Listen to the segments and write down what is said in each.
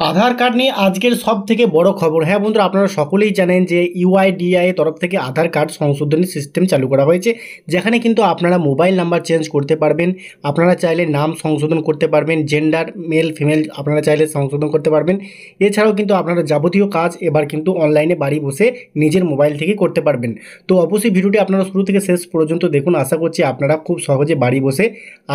আধার card নিয়ে আজকের সব থেকে বড় খবর। হ্যাঁ বন্ধুরা, আপনারা সকলেই জানেন যে ইউআইডিআই এর তরফ থেকে আধার কার্ড সংশোধনী সিস্টেম চালু করা হয়েছে, যেখানে কিন্তু আপনারা মোবাইল নাম্বার চেঞ্জ করতে পারবেন। আপনারা চাইলে নাম সংশোধন করতে পারবেন, জেন্ডার মেল ফিমেল আপনারা চাইলে সংশোধন করতে পারবেন। এছাড়াও কিন্তু আপনারা যাবতীয় কাজ এবার কিন্তু অনলাইনে বাড়ি বসে নিজের মোবাইল থেকে করতে পারবেন। তো অবশ্যই ভিডিওটি আপনারা শুরু থেকে শেষ পর্যন্ত দেখুন। আশা করছি আপনারা খুব সহজে বাড়ি বসে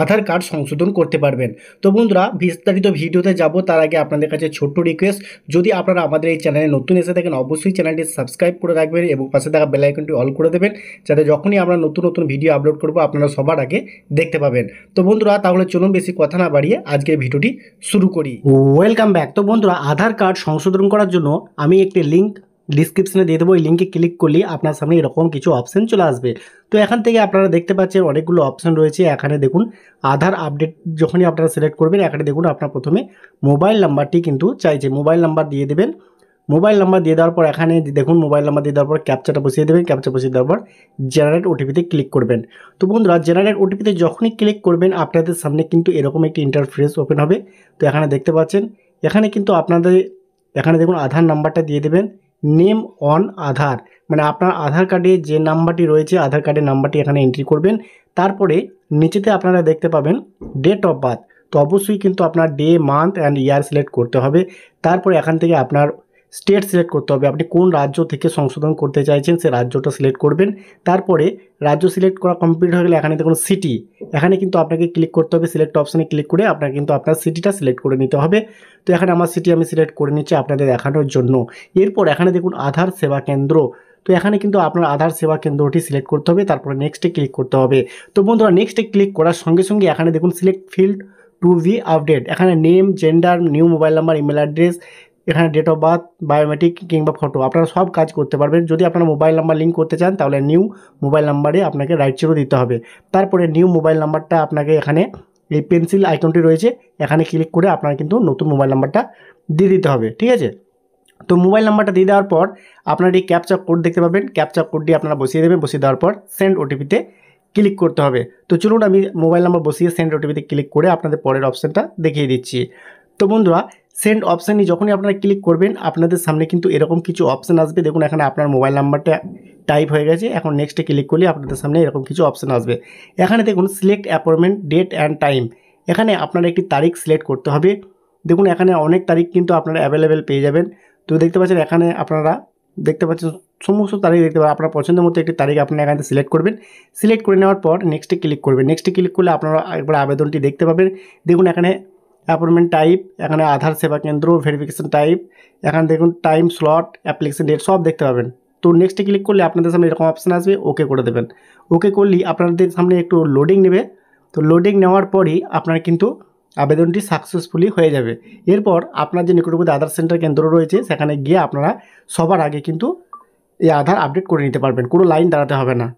আধার কার্ড সংশোধন করতে পারবেন। তো বন্ধুরা, বিস্তারিত ভিডিওতে যাব তার আগে আপনাদের কাছে ছোট্ট রিকোয়েস্ট, যদি আপনারা আমাদের এই চ্যানেলে নতুন এসে থাকেন অবশ্যই চ্যানেলটি সাবস্ক্রাইব করে রাখবেন এবং পাশে থাকা বেল আইকনটি অল করে দেবেন, যাতে যখনই আমরা নতুন নতুন ভিডিও আপলোড করব আপনারা সবার আগে দেখতে পাবেন। তো বন্ধুরা, তাহলে চলুন বেশি কথা না বাড়িয়ে আজকের ভিডিওটি শুরু করি। Welcome back. তো বন্ধুরা, আধার কার্ড সংশোধন করার জন্য আমি একটি লিঙ্ক ডিসক্রিপশনে দিয়ে দেবো। এই লিঙ্কে ক্লিক করলে আপনার সামনে এরকম কিছু অপশন চলে আসবে। তো এখান থেকে আপনারা দেখতে পাচ্ছেন অনেকগুলো অপশন রয়েছে। এখানে দেখুন আধার আপডেট যখনই আপনারা সিলেক্ট করবেন, এখানে দেখুন আপনার প্রথমে মোবাইল নাম্বারটি কিন্তু চাইছে, মোবাইল নাম্বার দিয়ে দেবেন। মোবাইল নাম্বার দিয়ে দেওয়ার পর এখানে দেখুন মোবাইল নাম্বার দিয়ে দেওয়ার পর ক্যাপচাটা বসিয়ে দেবেন। ক্যাপচা বসিয়ে দেওয়ার পর জেনারেট ওটিপিতে ক্লিক করবেন। তো বন্ধুরা, জেনারেট ওটিপিতে যখনই ক্লিক করবেন আপনাদের সামনে কিন্তু এরকম একটি ইন্টারফেস ওপেন হবে। তো এখানে দেখতে পাচ্ছেন, এখানে কিন্তু আপনাদের এখানে দেখুন আধার নাম্বারটা দিয়ে দেবেন। নেম অন আধার, মানে আপনার আধার কার্ডে যে নাম্বারটি রয়েছে আধার কার্ডের নাম্বারটি এখানে এন্ট্রি করবেন। তারপরে নিচেতে আপনারা দেখতে পাবেন ডেট অফ বার্থ। তো অবশ্যই কিন্তু আপনার day month and year select করতে হবে। তারপরে এখান থেকে আপনার স্টেট সিলেক্ট করতে হবে, আপনি কোন রাজ্য থেকে সংশোধন করতে চাইছেন সে রাজ্যটা সিলেক্ট করবেন। তারপরে রাজ্য সিলেক্ট করা কমপ্লিট হয়ে গেলে এখানে দেখুন সিটি, এখানে কিন্তু আপনাকে ক্লিক করতে হবে। সিলেক্ট অপশানে ক্লিক করে আপনার কিন্তু আপনার সিটিটা সিলেক্ট করে নিতে হবে। তো এখানে আমার সিটি আমি সিলেক্ট করে নিচ্ছি আপনাদের দেখানোর জন্য। এরপর এখানে দেখুন আধার সেবা কেন্দ্র। তো এখানে কিন্তু আপনার আধার সেবা কেন্দ্রটি সিলেক্ট করতে হবে, তারপরে নেক্সটে ক্লিক করতে হবে। তো বন্ধুরা, নেক্সটে ক্লিক করার সঙ্গে সঙ্গে এখানে দেখুন select field to be update. এখানে name, gender, new mobile number, email address, এখানে ডেট অফ বার্থ, বায়োমেট্রিক কিংবা ফটো আপনারা সব কাজ করতে পারবেন। যদি আপনারা মোবাইল নাম্বার লিঙ্ক করতে চান তাহলে নিউ মোবাইল নাম্বারে আপনাকে রাইট চিহ্ন দিতে হবে। তারপরে নিউ মোবাইল নাম্বারটা আপনাকে এখানে এই পেন্সিল আইকনটি রয়েছে, এখানে ক্লিক করে আপনার কিন্তু নতুন মোবাইল নাম্বারটা দিয়ে দিতে হবে। ঠিক আছে? তো মোবাইল নাম্বারটা দিয়ে দেওয়ার পর আপনার এই ক্যাপচা কোড দেখতে পাবেন। ক্যাপচা কোডটি আপনারা বসিয়ে দেবেন। বসিয়ে দেওয়ার পর সেন্ড ওটিপিতে ক্লিক করতে হবে। তো চলুন আমি মোবাইল নাম্বার বসিয়ে সেন্ড ওটিপিতে ক্লিক করে আপনাদের পরের অপশানটা দেখিয়ে দিচ্ছি। তো বন্ধুরা, সেন্ড অপশানে যখনই আপনারা ক্লিক করবেন আপনাদের সামনে কিন্তু এরকম কিছু অপশান আসবে। দেখুন এখানে আপনার মোবাইল নাম্বারটা টাইপ হয়ে গেছে। এখন নেক্সটে ক্লিক করলে আপনাদের সামনে এরকম কিছু অপশান আসবে। এখানে দেখুন select appointment date and time, এখানে আপনারা একটি তারিখ সিলেক্ট করতে হবে। দেখুন এখানে অনেক তারিখ কিন্তু আপনারা অ্যাভেলেবেল পেয়ে যাবেন। তো দেখতে পাচ্ছেন এখানে আপনারা দেখতে পাচ্ছেন সমস্ত তারিখ দেখতে পাবেন। আপনার পছন্দের মতো একটি তারিখ আপনারা এখানে সিলেক্ট করবেন। সিলেক্ট করে নেওয়ার পর নেক্সটে ক্লিক করবেন। নেক্সটে ক্লিক করলে আপনারা একবার আবেদনটি দেখতে পাবেন। দেখুন এখানে অ্যাপয়েন্টমেন্ট টাইপ, এখানে আধার সেবা কেন্দ্র, ভেরিফিকেশন টাইপ, এখানে দেখুন টাইম স্লট, অ্যাপ্লিকেশন ডেট সব দেখতে পাবেন। তো নেক্সটে ক্লিক করলে আপনাদের সামনে এরকম অপশান আসবে, ওকে করে দেবেন। ওকে করলেই আপনাদের সামনে একটু লোডিং নেবে। তো লোডিং নেওয়ার পরই আপনার কিন্তু আবেদনটি সাকসেসফুলি হয়ে যাবে। এরপর আপনার যে নিকটবর্তী আধার সেন্টার কেন্দ্র রয়েছে সেখানে গিয়ে আপনারা সবার আগে কিন্তু এই আধার আপডেট করে নিতে পারবেন, কোনো লাইন দাঁড়াতে হবে না।